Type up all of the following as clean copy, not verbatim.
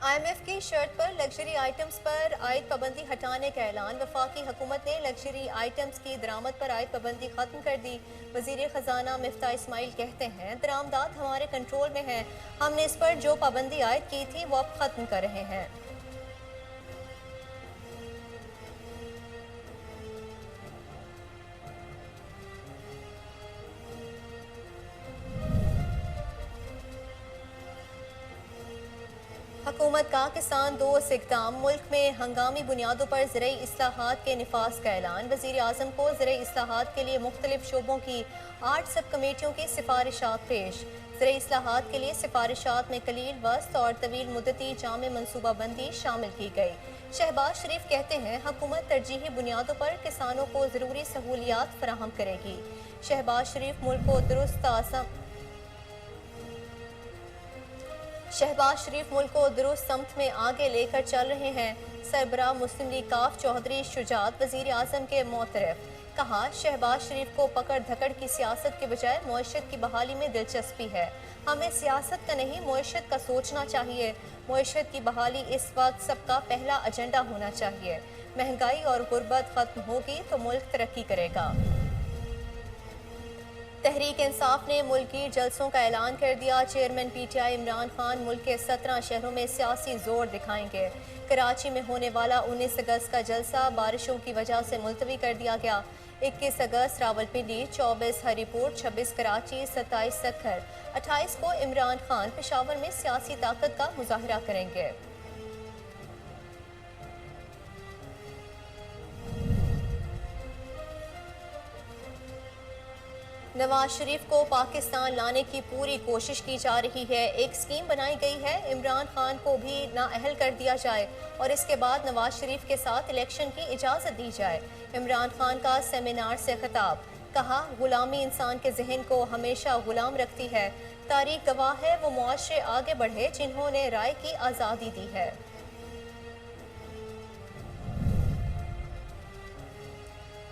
IMF کی شرط پر luxury items پر عائد پابندی ہٹانے کا اعلان۔ وفاقی حکومت نے لگژری آئٹمز کی درآمد پر عائد پابندی ختم کر دی۔ وزیر خزانہ مفتاح اسماعیل کہتے ہیں درآمدات ہمارے کنٹرول میں ہیں، ہم نے اس پر جو پابندی عائد کی تھی وہ اب ختم کر رہے ہیں۔ حکومت کا کسان دوست اقدام، ملک میں ہنگامی بنیادوں پر زرعی اصلاحات کے نفاذ کا اعلان۔ وزیر اعظم کو زرعی اصلاحات کے لیے مختلف شعبوں کی 8 سب کمیٹیوں کی سفارشات پیش۔ زرعی اصلاحات کے لیے سفارشات میں قلیل وسط اور طویل مدتی جامع منصوبہ بندی شامل کی گئی۔ شہباز شریف کہتے ہیں حکومت ترجیحی بنیادوں پر کسانوں کو ضروری سہولیات فراہم کرے گی۔ شہباز شریف ملک کو درست سمت میں آگے لے کر چل رہے ہیں۔ سربراہ مسلم لیگ کاف چودھری شجاعت وزیر اعظم کے معترف، کہا شہباز شریف کو پکڑ دھکڑ کی سیاست کے بجائے معیشت کی بحالی میں دلچسپی ہے۔ ہمیں سیاست کا نہیں معیشت کا سوچنا چاہیے۔ معیشت کی بحالی اس وقت سب کا پہلا ایجنڈا ہونا چاہیے۔ مہنگائی اور غربت ختم ہوگی تو ملک ترقی کرے گا۔ تحریک انصاف نے ملکی جلسوں کا اعلان کر دیا۔ Chairman P T I Imran Khan ملک کے 17 شہروں میں سیاسی زور دکھائیں گے۔ کراچی میں ہونے والا 19 اگست کا جلسہ بارشوں کی وجہ سے ملتوی کر دیا گیا۔ 21 اگست راولپنڈی، 24 ہری پور، 26 کراچی، 27 سکھر، 28 کو عمران خان پشاور میں سیاسی طاقت کا مظاہرہ کریں گے۔ نواز شریف کو پاکستان لانے کی پوری کوشش کی جا رہی ہے۔ ایک سکیم بنائی گئی ہے عمران خان کو بھی نااہل کر دیا جائے اور اس کے بعد نواز شریف کے ساتھ الیکشن کی اجازت دی جائے۔ عمران خان کا سیمینار سے خطاب، کہا غلامی انسان کے ذہن کو ہمیشہ غلام رکھتی ہے۔ تاریخ گواہ ہے وہ معاشرے آگے بڑھے جنہوں نے رائے کی آزادی دی ہے۔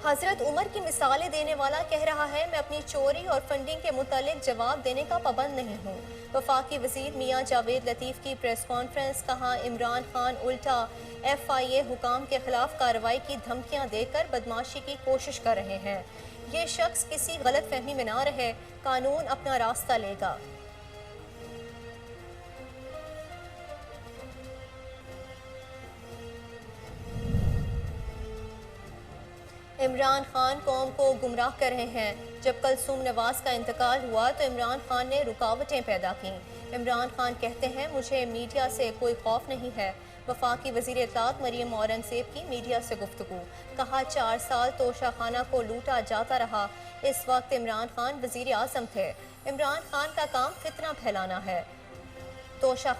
حضرت عمر کی مثالیں دینے والا کہہ رہا ہے میں اپنی چوری اور فنڈنگ کے متعلق جواب دینے کا پابند نہیں ہوں۔ وفاقی وزیر میاں جاوید لطیف کی پریس کانفرنس، کہا عمران خان الٹا ایف آئی اے حکام کے خلاف کارروائی کی دھمکیاں دے کر بدمعاشی کی کوشش کر رہے ہیں۔ یہ شخص کسی غلط فہمی میں نہ رہے، قانون اپنا راستہ لے گا۔ عمران خان قوم کو گمراہ کر رہے ہیں۔ جب کلثوم نواز کا انتقال ہوا تو عمران خان نے رکاوٹیں پیدا کیں۔ عمران خان کہتے ہیں مجھے میڈیا سے کوئی خوف نہیں ہے۔ وفاقی وزیر اطلاعات مریم اورنگزیب کی میڈیا سے گفتگو، کہا 4 سال توشہ خانہ کو لوٹا جاتا رہا، اس وقت عمران خان وزیر اعظم تھے۔ عمران خان کا کام فتنہ پھیلانا ہے۔ توشہ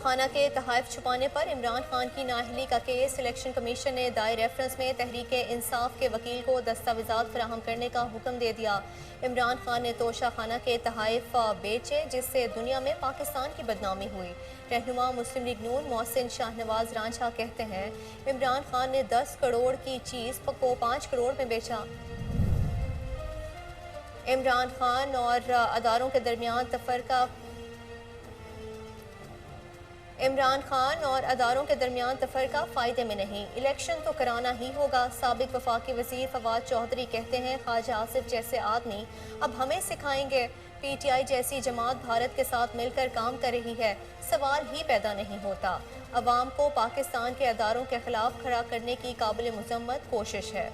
خانہ کے تحائف چھپانے پر عمران خان کی نااہلی کا کیس الیکشن کمیشن نے دائر ریفرنس میں تحریک انصاف کے وکیل کو دستاویزات فراہم کرنے کا حکم دے دیا۔ عمران خان نے توشہ خانہ کے تحائف بیچے جس سے دنیا میں پاکستان کی بدنامی ہوئی۔ رہنما مسلم لیگ نون محسن شاہ نواز رانجھا کہتے ہیں عمران خان نے 10 کروڑ کی چیز کو 5 کروڑ میں بیچا۔ عمران خان اور اداروں کے درمیان تفرقہ فائدے میں نہیں، الیکشن تو کرانا ہی ہوگا۔ سابق وفاقی وزیر فواد چودھری کہتے ہیں خواجہ آصف جیسے آدمی اب ہمیں سکھائیں گے۔ پی ٹی آئی جیسی جماعت بھارت کے ساتھ مل کر کام کر رہی ہے، سوال ہی پیدا نہیں ہوتا۔ عوام کو پاکستان کے اداروں کے خلاف کھڑا کرنے کی قابل مذمت کوشش ہے۔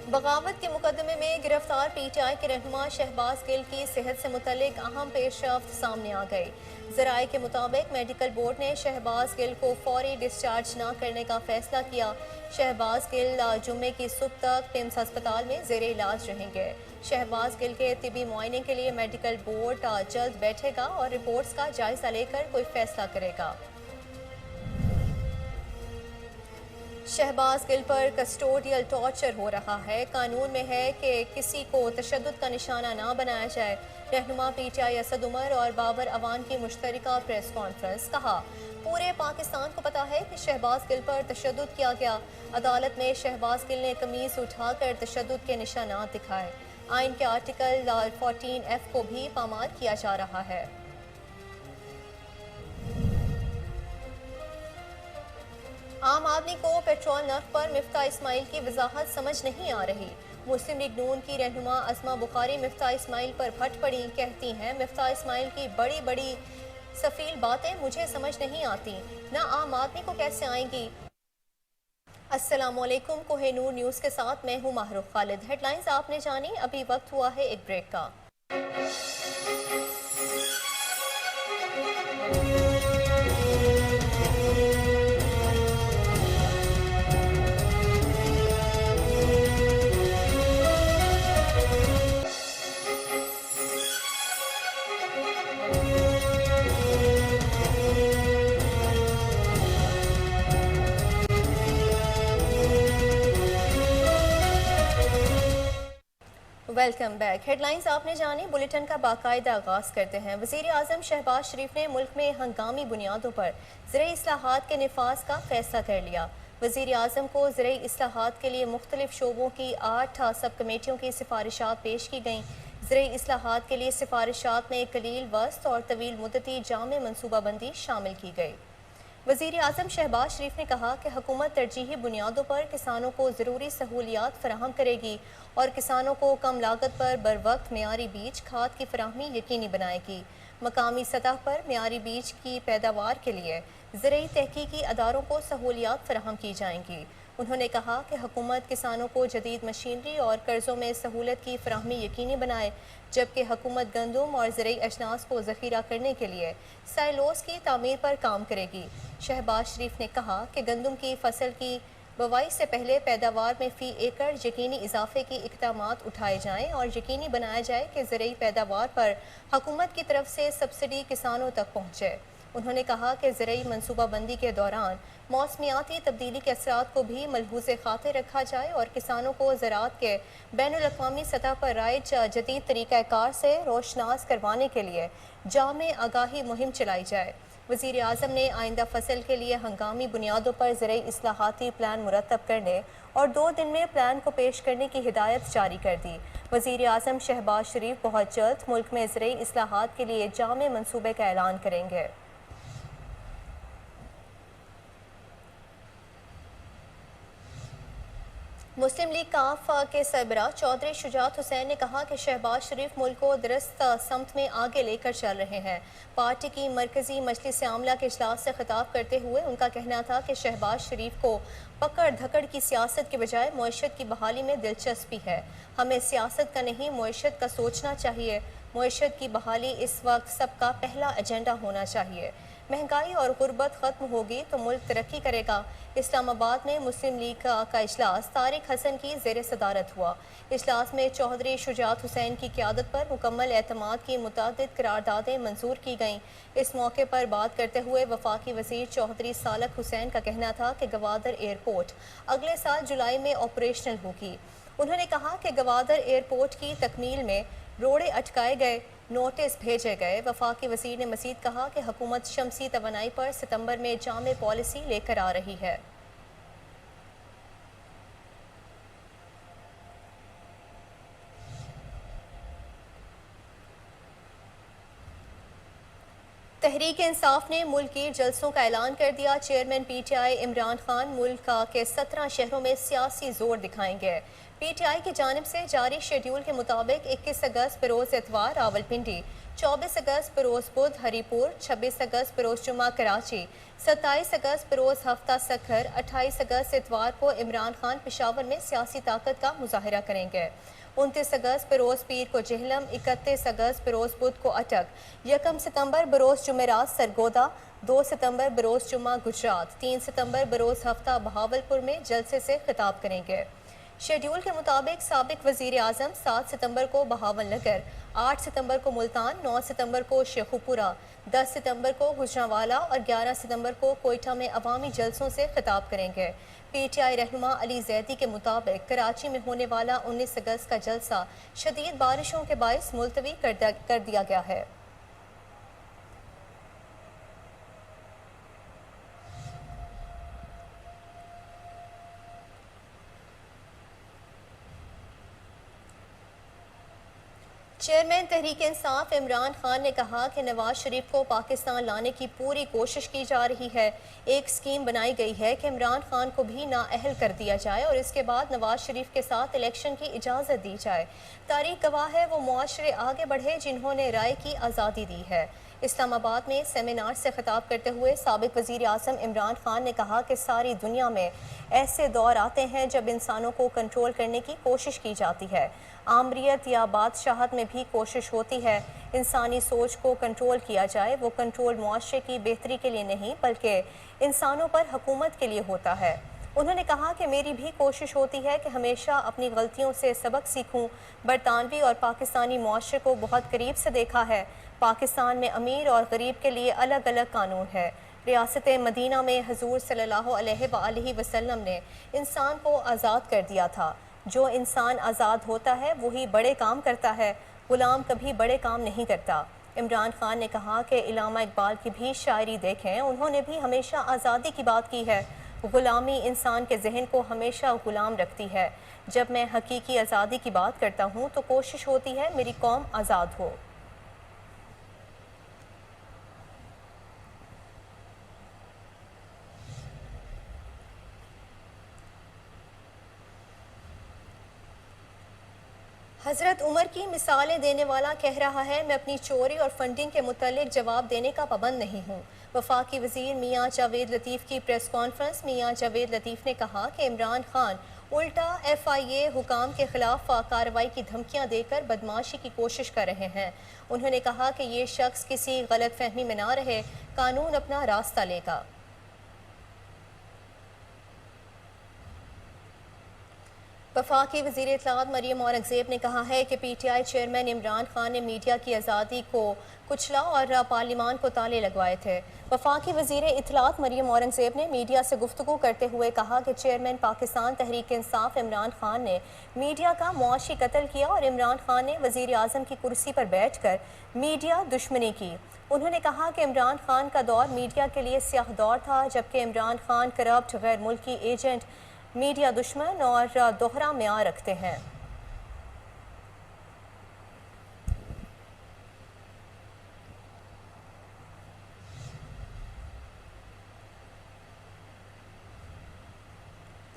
بغاوت کے مقدمے میں گرفتار پی ٹی آئی کے رہنما شہباز گل کی صحت سے متعلق اہم پیش رفت سامنے آ گئی۔ ذرائع کے مطابق میڈیکل بورڈ نے شہباز گل کو فوری ڈسچارج نہ کرنے کا فیصلہ کیا۔ شہباز گل جمعے کی صبح تک پمس ہسپتال میں زیر علاج رہیں گے۔ شہباز گل کے طبی معائنے کے لیے میڈیکل بورڈ جلد بیٹھے گا اور رپورٹس کا جائزہ لے کر کوئی فیصلہ کرے گا۔ शहबाज गिल पर कस्टोडियल टॉर्चर हो रहा है। कानून में है कि किसी को तशद्दुद का निशाना ना बनाया जाए। रहनुमा पीटीआई असद उमर और बाबर अवान की मुश्तरका प्रेस कॉन्फ्रेंस। कहा, पूरे पाकिस्तान को पता है कि शहबाज गिल पर तशद्दुद किया गया। अदालत में शहबाज गिल ने कमीज उठाकर तशद्दुद के निशानात दिखाए। आइन के आर्टिकल 14F को भी पामाल किया जा रहा है। आम आदमी को पेट्रोल नर्ख पर मिफ्ता इस्माइल की वजाहत समझ नहीं आ रही। मुस्लिम लीग नून की रहनुमा असमा बुखारी मिफ्ता इस्माइल पर फट पड़ी। कहती हैं, मिफ्ता इस्माइल की बड़ी बड़ी सफील बातें मुझे समझ नहीं आती, ना आम आदमी को कैसे आएंगी। अस्सलामुअलैकुम, कोहिनूर न्यूज़ के साथ मैं हूँ माहरुख खालिद। हेडलाइंस आपने जानी, अभी वक्त हुआ है एक ब्रेक का। Welcome back. हेडलाइंस आपने जानी, बुलेटिन का बाकायदा आगाज़ करते हैं। वज़ीर आज़म शहबाज शरीफ ने मुल्क में हंगामी बुनियादों पर ज़रई इस्लाहात के निफाज का फैसला कर लिया। वज़ीर आज़म को ज़रई इस्लाहात के लिए मुख्तलिफ शोबों की 8 सब कमेटियों की सिफारिशात पेश की गईं। ज़रई इस्लाहात के लिए सिफारिशात में कलील वस्त और तवील मुद्दती जामे मनसूबाबंदी शामिल की गई। वज़ीर आज़म शहबाज शरीफ ने कहा कि हुकूमत तरजीही बुनियादों पर किसानों को ज़रूरी सहूलियात फराहम करेगी और किसानों को कम लागत पर बर वक्त मियारी बीज खाद की फराहमी यकीनी बनाएगी। मकामी सतह पर मियारी बीज की पैदावार के लिए ज़रई तहकीकी अदारों को सहूलियात फराहम की जाएंगी। उन्होंने कहा कि हुकूमत किसानों को जदीद मशीनरी और कर्ज़ों में सहूलत की फराहमी यकीनी बनाए, जबकि हुकूमत गंदम और ज़रई अजनास को ज़ख़ीरा करने के लिए साइलोस की तामीर पर काम करेगी। शहबाज शरीफ ने कहा कि गंदम की फसल की बुवाई से पहले पैदावार में फ़ी एकड़ यकीनी इजाफे की इक़दामात उठाए जाएँ और यकीनी बनाया जाए कि ज़रई पैदावार पर हुकूमत की तरफ से सब्सिडी किसानों तक पहुँचे। उन्होंने कहा कि ज़रई मनसूबाबंदी के दौरान मौसमियाती तब्दीली के असरात को भी मलहूज़े खातिर रखा जाए और किसानों को ज़राअत के बैनुल-अक़वामी सतह पर राइज जदीद तरीक़ाकार से रोशनास करवाने के लिए जामे आगाही मुहिम चलाई जाए। वज़ीर आज़म ने आइंदा फसल के लिए हंगामी बुनियादों पर ज़रई इस्लाहाती प्लान मुरतब करने और 2 दिन में प्लान को पेश करने की हिदायत जारी कर दी। वज़ीर आज़म शहबाज शरीफ बहुत जल्द मुल्क में ज़रई इस्लाहात के लिए जामे मनसूबे का ऐलान करेंगे। मुस्लिम लीग काफ़ के सरबराह चौधरी शुजात हुसैन ने कहा कि शहबाज शरीफ मुल्क को दुरुस्त समत में आगे लेकर चल रहे हैं। पार्टी की मरकजी मजलिस आमला के इजलास से खिताब करते हुए उनका कहना था कि शहबाज शरीफ को पकड़ धकड़ की सियासत के बजाय मईशत की बहाली में दिलचस्पी है। हमें सियासत का नहीं, मईशत का सोचना चाहिए। मईशत की बहाली इस वक्त सबका पहला एजेंडा होना चाहिए। महंगाई और गुर्बत ख़त्म होगी तो मुल्क तरक्की करेगा। इस्लामाबाद में मुस्लिम लीग का इजलास तारिक हसन की ज़ेर सदारत हुआ। इजलास में चौधरी शुजात हुसैन की क़यादत पर मुकम्मल एतमाद की मुतादिद करारदादें मंजूर की गईं। इस मौके पर बात करते हुए वफाकी वज़ीर चौधरी सालक हुसैन का कहना था कि गवादर एयरपोर्ट अगले साल जुलाई में ऑपरेशनल होगी। उन्होंने कहा कि गवादर एयरपोर्ट की तकमील में रोड़े अटकाए गए, नोटिस भेजे गए। वफाकी वज़ीर ने मज़ीद कहा कि हुकूमत शमसी तवानाई पर सितंबर में जामे पॉलिसी लेकर आ रही है। तहरीक इंसाफ ने मुल्की जलसों का ऐलान कर दिया। चेयरमैन पीटीआई इमरान खान मुल्क के 17 शहरों में सियासी जोर दिखाएंगे। पीटीआई की जानिब से जारी शेड्यूल के मुताबिक 21 अगस्त बरोज़ इतवार रावलपिंडी, 24 अगस्त बरोज़ बुध हरीपुर, 26 अगस्त बरोज़ जुम्मा कराची, 27 अगस्त बरोज़ हफ्ता सखर, 28 अगस्त इतवार को इमरान खान पेशावर में सियासी ताकत का मुजाहरा करेंगे। 29 अगस्त बरोज़ पीर को जहलम, 31 अगस्त बरोज़ बुध को अटक, 1 सितंबर बरोज़ जुमेरात सरगोदा, 2 सितंबर बरोज़ जुम्मा गुजरात, 3 सितंबर बरोज़ हफ्ता बहावलपुर में जलसे से खिताब करेंगे। شیڈول کے مطابق سابق وزیر اعظم 7 ستمبر کو بہاول نگر، 8 ستمبر کو ملتان، 9 ستمبر کو شیخوپورہ، 10 ستمبر کو گجرانوالہ اور 11 ستمبر کو کوئٹہ میں عوامی جلسوں سے خطاب کریں گے۔ پی ٹی آئی رہنما علی زیدی کے مطابق کراچی میں ہونے والا 19 اگست کا جلسہ شدید بارشوں کے باعث ملتوی کر دیا گیا ہے۔ چیئرمین تحریک انصاف عمران خان نے کہا کہ نواز شریف کو پاکستان لانے کی پوری کوشش کی جا رہی ہے۔ ایک سکیم بنائی گئی ہے کہ عمران خان کو بھی نااہل کر دیا جائے اور اس کے بعد نواز شریف کے ساتھ الیکشن کی اجازت دی جائے۔ تاریخ گواہ ہے وہ معاشرے آگے بڑھے جنہوں نے رائے کی آزادی دی ہے۔ اسلام آباد میں سیمینار سے خطاب کرتے ہوئے سابق وزیر اعظم عمران خان نے کہا کہ ساری دنیا میں ایسے دور آتے ہیں جب انسانوں کو کنٹرول کرنے کی کوشش کی جاتی ہے۔ آمریت یا بادشاہت میں بھی کوشش ہوتی ہے انسانی سوچ کو کنٹرول کیا جائے۔ وہ کنٹرول معاشرے کی بہتری کے لیے نہیں بلکہ انسانوں پر حکومت کے لیے ہوتا ہے۔ انہوں نے کہا کہ میری بھی کوشش ہوتی ہے کہ ہمیشہ اپنی غلطیوں سے سبق سیکھوں۔ برطانوی اور پاکستانی معاشرے کو بہت قریب سے دیکھا ہے۔ پاکستان میں امیر اور غریب کے لیے الگ الگ قانون ہے۔ ریاست مدینہ میں حضور صلی اللہ علیہ وآلہ وسلم نے انسان کو آزاد کر دیا تھا۔ جو انسان آزاد ہوتا ہے وہی بڑے کام کرتا ہے، غلام کبھی بڑے کام نہیں کرتا۔ عمران خان نے کہا کہ علامہ اقبال کی بھی شاعری دیکھیں، انہوں نے بھی ہمیشہ آزادی کی بات کی ہے۔ غلامی انسان کے ذہن کو ہمیشہ غلام رکھتی ہے۔ جب میں حقیقی آزادی کی بات کرتا ہوں تو کوشش ہوتی ہے میری قوم آزاد ہو۔ حضرت عمر کی مثالیں دینے والا کہہ رہا ہے میں اپنی چوری اور فنڈنگ کے متعلق جواب دینے کا پابند نہیں ہوں۔ وفاقی وزیر میاں جاوید لطیف کی پریس کانفرنس۔ میاں جاوید لطیف نے کہا کہ عمران خان الٹا ایف آئی اے حکام کے خلاف کارروائی کی دھمکیاں دے کر بدمعاشی کی کوشش کر رہے ہیں۔ انہوں نے کہا کہ یہ شخص کسی غلط فہمی میں نہ رہے، قانون اپنا راستہ لے گا۔ وفاقی وزیر اطلاعات مریم اورنگزیب نے کہا ہے کہ پی T I chairman Imran Khan نے میڈیا کی آزادی کو کچلا اور پارلیمان کو تالے لگوائے تھے۔ وفاقی وزیر اطلاعات مریم اورنگزیب نے میڈیا سے گفتگو کرتے ہوئے کہا کہ چیئرمین پاکستان تحریک انصاف عمران خان نے میڈیا کا معاشی قتل کیا اور عمران خان نے وزیر اعظم کی کرسی پر بیٹھ کر میڈیا دشمنی کی۔ انہوں نے کہا کہ عمران خان کا دور میڈیا کے لیے سیاہ دور تھا، جبکہ عمران خان کرپٹ، غیر ملکی ایجنٹ، میڈیا دشمن اور دوہرا معیار رکھتے ہیں۔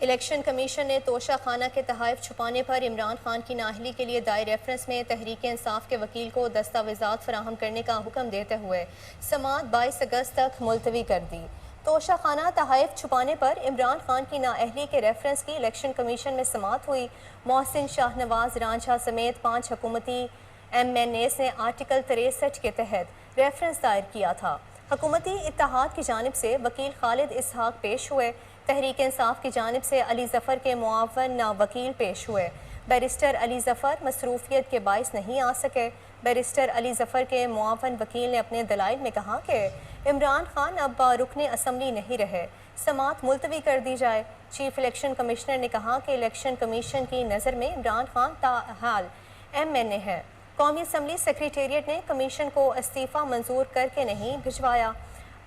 الیکشن کمیشن نے توشہ خانہ کے تحائف چھپانے پر عمران خان کی نااہلی کے لیے دائر ریفرنس میں تحریک انصاف کے وکیل کو دستاویزات فراہم کرنے کا حکم دیتے ہوئے سماعت 22 اگست تک ملتوی کر دی۔ توشہ خانہ تحائف چھپانے پر عمران خان کی نااہلی کے ریفرنس کی الیکشن کمیشن میں سماعت ہوئی۔ محسن شاہ نواز رانجھا سمیت 5 حکومتی ایم این ایز نے آرٹیکل 63 کے تحت ریفرنس دائر کیا تھا۔ حکومتی اتحاد کی جانب سے وکیل خالد اسحاق پیش ہوئے۔ تحریک انصاف کی جانب سے علی ظفر کے معاون وکیل پیش ہوئے۔ بیرسٹر علی ظفر مصروفیت کے باعث نہیں آ سکے۔ بیرسٹر علی ظفر کے معاون وکیل نے اپنے دلائل میں کہا کہ عمران خان اب رکن اسمبلی نہیں رہے، سماعت ملتوی کر دی جائے۔ چیف الیکشن کمشنر نے کہا کہ الیکشن کمیشن کی نظر میں عمران خان تاحال ایم این اے ہے۔ قومی اسمبلی سیکریٹریٹ نے کمیشن کو استعفیٰ منظور کر کے نہیں بھجوایا۔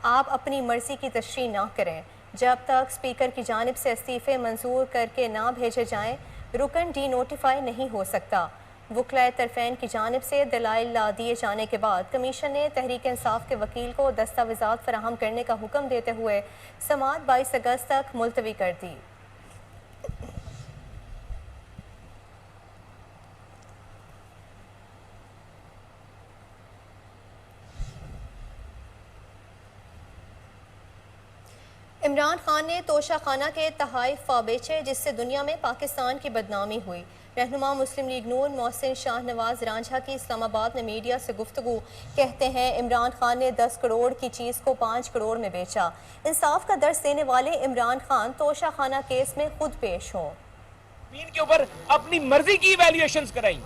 آپ اپنی مرضی کی تشریح نہ کریں۔ جب تک اسپیکر کی جانب سے استعفے منظور کر کے نہ بھیجے جائیں، رکن ڈی نوٹیفائی نہیں ہو سکتا۔ وکلاء طرفین کی جانب سے دلائل دیے جانے کے بعد کمیشن نے تحریک انصاف کے وکیل کو دستاویزات فراہم کرنے کا حکم دیتے ہوئے سماعت 22 اگست تک ملتوی کر دی۔ عمران خان نے توشہ خانہ کے تحائف بیچے جس سے دنیا میں پاکستان کی بدنامی ہوئی۔ رہنما مسلم لیگ نون محسن شاہ نواز رانجھا کی اسلام آباد میں میڈیا سے گفتگو کہتے ہیں عمران خان نے 10 کروڑ کی چیز کو 5 کروڑ میں بیچا۔ انصاف کا درس دینے والے عمران خان توشہ خانہ کیس میں خود پیش ہوں۔ के ऊपर अपनी मर्जी की इवैल्यूएशंस कराई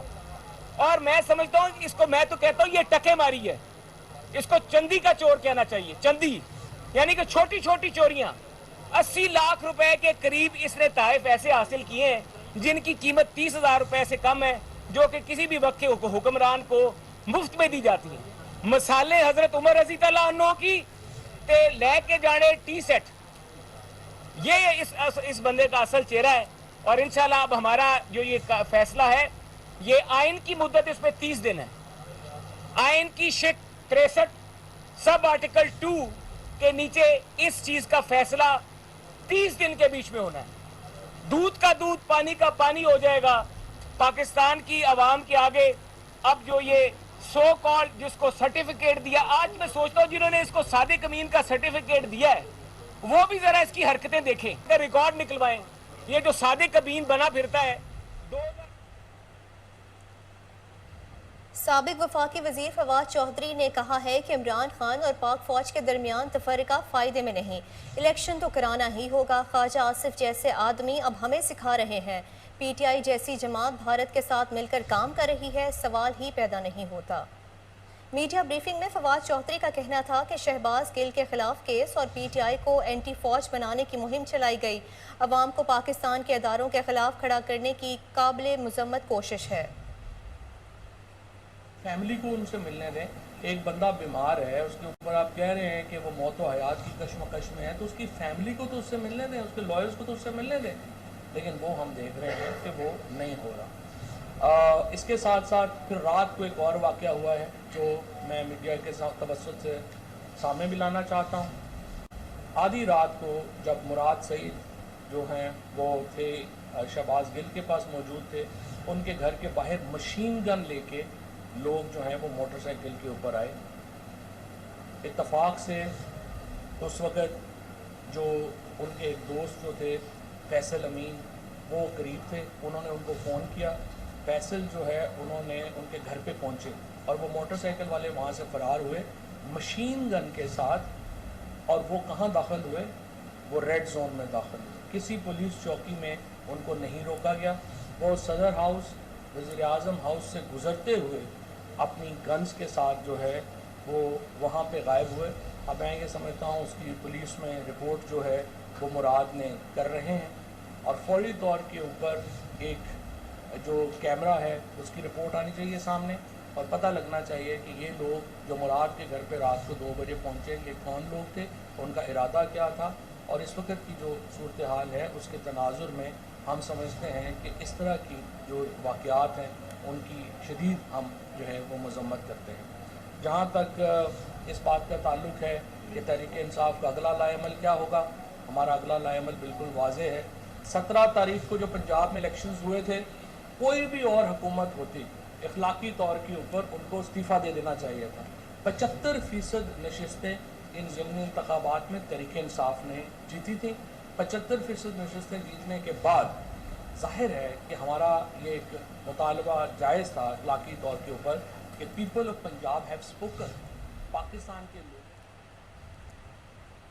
और मैं समझता हूं इसको, मैं तो कहता हूं ये टके मारी है, इसको चंदी का चोर कहना चाहिए। चंदी यानी कि छोटी छोटी चोरियां। 80 लाख रुपए के करीब इसने तहफ़ ऐसे हासिल किए हैं जिनकी कीमत 30,000 रुपए से कम है, जो कि किसी भी वक्त के हुक्मरान को मुफ्त में दी जाती है। मसाले हजरत उमर रजी तआला अन्हु की ते लेके जाने टी सेट, ये इस बंदे का असल चेहरा है। और इंशाल्लाह अब हमारा जो ये फैसला है, ये आइन की मुद्दत इस पे 30 दिन है। आइन की शिक 63 सब आर्टिकल 2 के नीचे इस चीज का फैसला 30 दिन के बीच में होना है। दूध का दूध, पानी का पानी हो जाएगा। पाकिस्तान की आवाम के आगे अब जो ये सो कॉल जिसको सर्टिफिकेट दिया, आज मैं सोचता हूँ जिन्होंने इसको सादिक अमीन का सर्टिफिकेट दिया है वो भी जरा इसकी हरकतें देखें, रिकॉर्ड निकलवाएं। ये जो सादिक अमीन बना फिरता है। साबिक वफाकी वजीर फवाद चौधरी ने कहा है कि इमरान खान और पाक फौज के दरमियान तफरीका फ़ायदे में नहीं, इलेक्शन तो कराना ही होगा। ख्वाजा आसिफ जैसे आदमी अब हमें सिखा रहे हैं। PTI जैसी जमात भारत के साथ मिलकर काम कर रही है, सवाल ही पैदा नहीं होता। मीडिया ब्रीफिंग में फवाद चौधरी का कहना था कि शहबाज गिल के खिलाफ केस और PTI को एंटी फौज बनाने की मुहिम चलाई गई। अवाम को पाकिस्तान के अदारों के खिलाफ खड़ा करने की काबिल मुज़म्मत कोशिश है। फैमिली को उनसे मिलने दें। एक बंदा बीमार है, उसके ऊपर आप कह रहे हैं कि वो मौत व हयात की कश्मकश में है, तो उसकी फैमिली को तो उससे मिलने दें, उसके लॉयर्स को तो उससे मिलने दें। लेकिन वो हम देख रहे हैं कि वो नहीं हो रहा। इसके साथ साथ फिर रात को एक और वाक़या हुआ है जो मैं मीडिया के तवज्जुह से सामने भी लाना चाहता हूँ। आधी रात को जब मुराद सईद जो हैं वो थे शहबाज गिल के पास मौजूद थे, उनके घर के बाहर मशीन गन लेके लोग जो हैं वो मोटरसाइकिल के ऊपर आए। इत्तफाक से उस वक़्त जो उनके एक दोस्त जो थे फैसल अमीन, वो करीब थे, उन्होंने उनको फ़ोन किया। फैसल जो है उन्होंने उनके घर पे पहुंचे और वो मोटरसाइकिल वाले वहाँ से फ़रार हुए मशीन गन के साथ। और वो कहाँ दाखिल हुए? वो रेड जोन में दाखिल हुए। किसी पुलिस चौकी में उनको नहीं रोका गया। वो सदर हाउस, वज़ीर आज़म हाउस से गुज़रते हुए अपनी गन्स के साथ जो है वो वहाँ पे गायब हुए। अब मैं ये समझता हूँ उसकी पुलिस में रिपोर्ट जो है वो मुराद ने कर रहे हैं और फौरी तौर के ऊपर एक जो कैमरा है उसकी रिपोर्ट आनी चाहिए सामने और पता लगना चाहिए कि ये लोग जो मुराद के घर पे रात को 2 बजे पहुँचे, ये कौन लोग थे, उनका इरादा क्या था। और इस वक्त की जो सूरत हाल है उसके तनाजुर में हम समझते हैं कि इस तरह की जो वाक़यात हैं उनकी शदीद हम जो है वो मज़म्मत करते हैं। जहाँ तक इस बात का ताल्लुक़ है कि तहरीक इंसाफ का अगला लाएमल क्या होगा, हमारा अगला लाएमल बिल्कुल वाज़ेह है। 17 तारीख को जो पंजाब में इलेक्शंस हुए थे, कोई भी और हुकूमत होती इखलाकी तौर के ऊपर उनको इस्तीफ़ा दे देना चाहिए था। 75% नशिस्तें इन ज़िमनी इंतखाबात में तहरीक इंसाफ ने जीती थी। 75% नशिस्तें जीतने के बाद ज़ाहिर है कि हमारा ये एक मुतालबा जायज़ था इखलाकी तौर के ऊपर कि people of Punjab have spoken. Pakistan के लोग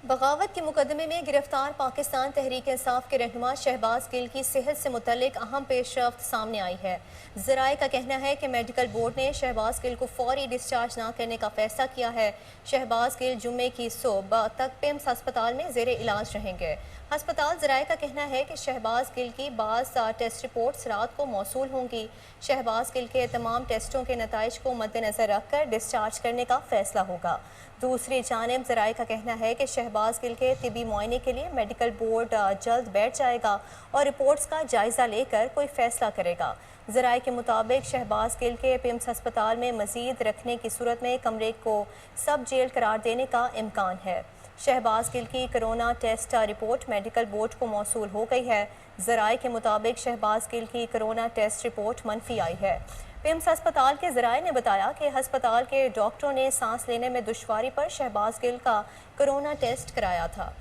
बगावत के मुकदमे में गिरफ्तार पाकिस्तान तहरीक इंसाफ के रहनुमा शहबाज गिल की सेहत से मुतल्लिक अहम पेशरफ्त सामने आई है। ज़राए का कहना है कि मेडिकल बोर्ड ने शहबाज गिल को फौरी डिस्चार्ज ना करने का फैसला किया है। शहबाज गिल जुम्मे की सुबह तक पिम्स अस्पताल में ज़ेरे इलाज रहेंगे। हस्पताल ज़राए का कहना है कि शहबाज गिल की बाज़ टेस्ट रिपोर्ट्स रात को मौसूल होंगी। शहबाज गिल के तमाम टेस्टों के नताइज को मद्देनज़र रखकर डिस्चार्ज करने का फैसला होगा। दूसरी जानिब ज़राए का कहना है कि शहबाज गिल के तिबी मुआयने के लिए मेडिकल बोर्ड जल्द बैठ जाएगा और रिपोर्ट्स का जायज़ा लेकर कोई फैसला करेगा। ज़राए के मुताबिक शहबाज गिल के पिम्स अस्पताल में मज़ीद रखने की सूरत में कमरे को सब जेल करार देने का इम्कान है। शहबाज गिल की corona test report medical board को मौसूल हो गई है। ज़राए के मुताबिक शहबाज गिल की कोरोना टेस्ट रिपोर्ट मनफी आई है। पिम्स अस्पताल के ज़राए ने बताया कि अस्पताल के डॉक्टरों ने सांस लेने में दुश्वारी पर शहबाज गिल का कोरोना टेस्ट कराया था।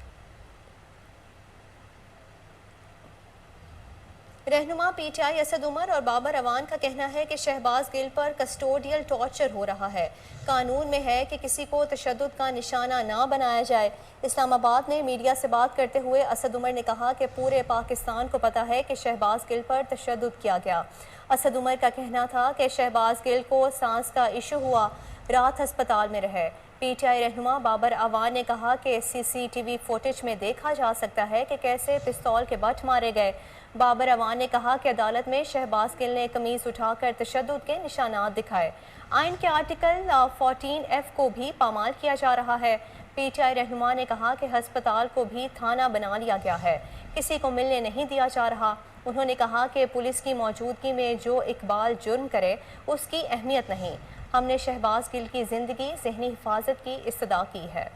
रहनुमा पीटीआई असद उमर और बाबर अवान का कहना है कि शहबाज गिल पर कस्टोडियल टॉर्चर हो रहा है। कानून में है कि किसी को तशद्दुद का निशाना ना बनाया जाए। इस्लामाबाद में मीडिया से बात करते हुए असद उमर ने कहा कि पूरे पाकिस्तान को पता है कि शहबाज गिल पर तशद्दुद किया गया। असद उमर का कहना था कि शहबाज गिल को सांस का इशू हुआ, रात अस्पताल में रहे। पीटीआई रहनुमा बाबर अवान ने कहा कि सीसीटीवी फुटेज में देखा जा सकता है कि कैसे पिस्तौल के बट मारे गए। बाबर अवान ने कहा कि अदालत में शहबाज गिल ने कमीज उठाकर तशद्दुद के निशानात दिखाए। आइन के आर्टिकल 14F को भी पामाल किया जा रहा है। पीटीआई रहनुमा ने कहा कि हस्पताल को भी थाना बना लिया गया है, किसी को मिलने नहीं दिया जा रहा। उन्होंने कहा कि पुलिस की मौजूदगी में जो इकबाल जुर्म करे उसकी अहमियत नहीं। हमने शहबाज गिल की ज़िंदगी ज़हनी हिफाजत की इस्तदा की है।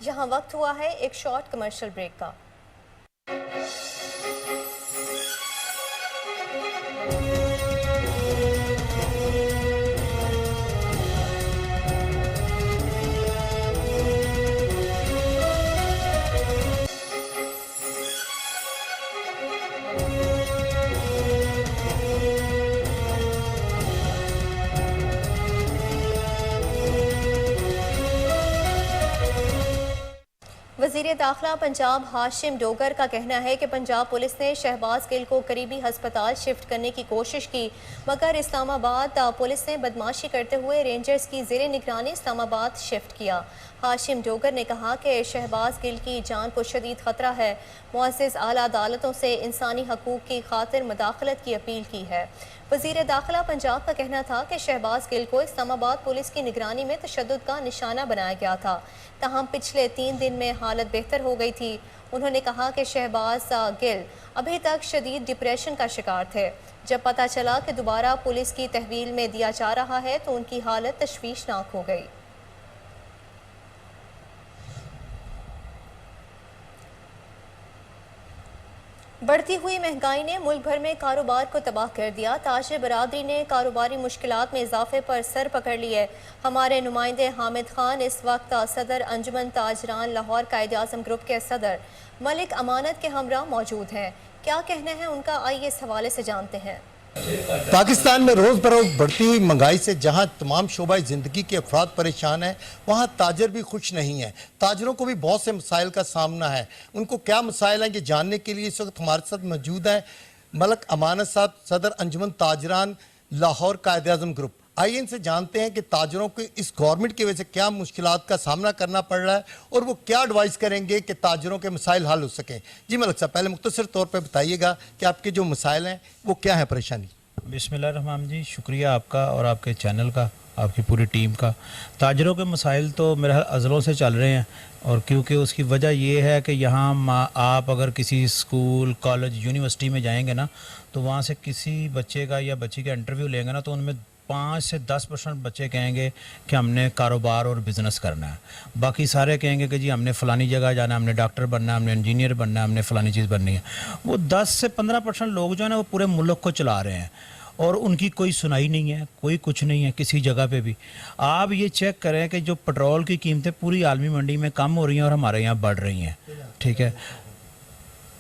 यहाँ वक्त हुआ है एक शॉर्ट कमर्शियल ब्रेक का। वज़ीर दाखिला पंजाब हाशिम डोगर का कहना है कि पंजाब पुलिस ने शहबाज गिल को करीबी हस्पताल शिफ्ट करने की कोशिश की, मगर इस्लामाबाद पुलिस ने बदमाशी करते हुए रेंजर्स की ज़ेरे निगरानी इस्लामाबाद शिफ्ट किया। हाशिम डोगर ने कहा कि शहबाज गिल की जान को शदीद ख़तरा है। मुअज़्ज़िज़ आला अदालतों से इंसानी हकूक़ की खातिर मुदाखलत की अपील की है। वज़ीर दाखिला पंजाब का कहना था कि शहबाज गिल को इस्लामाबाद पुलिस की निगरानी में तशद्दुद का निशाना बनाया गया था, ताहम पिछले 3 दिन में हालत बेहतर हो गई थी। उन्होंने कहा कि शहबाज गिल अभी तक शदीद डिप्रेशन का शिकार थे। जब पता चला कि दोबारा पुलिस की तहवील में दिया जा रहा है तो उनकी हालत तशवीशनाक हो गई। बढ़ती हुई महंगाई ने मुल्क भर में कारोबार को तबाह कर दिया। ताजिर बरादरी ने कारोबारी मुश्किलात में इजाफे पर सर पकड़ लिए। हमारे नुमाइंदे हामिद खान इस वक्त सदर अंजुमन ताजरान लाहौर कायद-ए-आज़म ग्रुप के सदर मलिक अमानत के हमरा मौजूद हैं। क्या कहना है उनका, आइए इस हवाले से जानते हैं। पाकिस्तान में रोज़ बरोज़ बढ़ती हुई महंगाई से जहां तमाम शोबा ज़िंदगी के अफराद परेशान हैं, वहां ताजर भी खुश नहीं है। ताजरों को भी बहुत से मसाइल का सामना है। उनको क्या मसाइल हैं ये जानने के लिए इस वक्त हमारे साथ मौजूद हैं मलिक अमानत साहब, सदर अंजुमन ताजरान लाहौर कायद-ए-आज़म ग्रुप। आइए इनसे जानते हैं कि ताजरों को इस गवर्नमेंट की वजह से क्या मुश्किलात का सामना करना पड़ रहा है और वो क्या एडवाइस करेंगे कि ताजरों के मसाइल हल हो सकें। जी मलिक साहब, पहले मुख्तसर तौर पर बताइएगा कि आपके जो मसाइल हैं वो क्या है परेशानी। बिस्मिल्लाहिर्रहमानिर्रहीम जी, शुक्रिया आपका और आपके चैनल का, आपकी पूरी टीम का। ताजरों के मसाइल तो मेरे अज़लों से चल रहे हैं, और क्योंकि उसकी वजह ये है कि यहाँ आप अगर किसी स्कूल, कॉलेज, यूनिवर्सिटी में जाएंगे ना, तो वहाँ से किसी बच्चे का या बच्ची का इंटरव्यू लेंगे ना, तो उनमें 5 से 10% बच्चे कहेंगे कि हमने कारोबार और बिज़नेस करना है। बाकी सारे कहेंगे कि जी हमने फ़लानी जगह जाना है, हमने डॉक्टर बनना है, हमने इंजीनियर बनना है, हमने फ़लानी चीज़ बननी है। वो 10 से 15% लोग जो है ना, वो पूरे मुल्क को चला रहे हैं और उनकी कोई सुनाई नहीं है, कोई कुछ नहीं है किसी जगह पे भी। आप ये चेक करें कि जो पेट्रोल की कीमतें पूरी आलमी मंडी में कम हो रही हैं और हमारे यहाँ बढ़ रही हैं, ठीक है।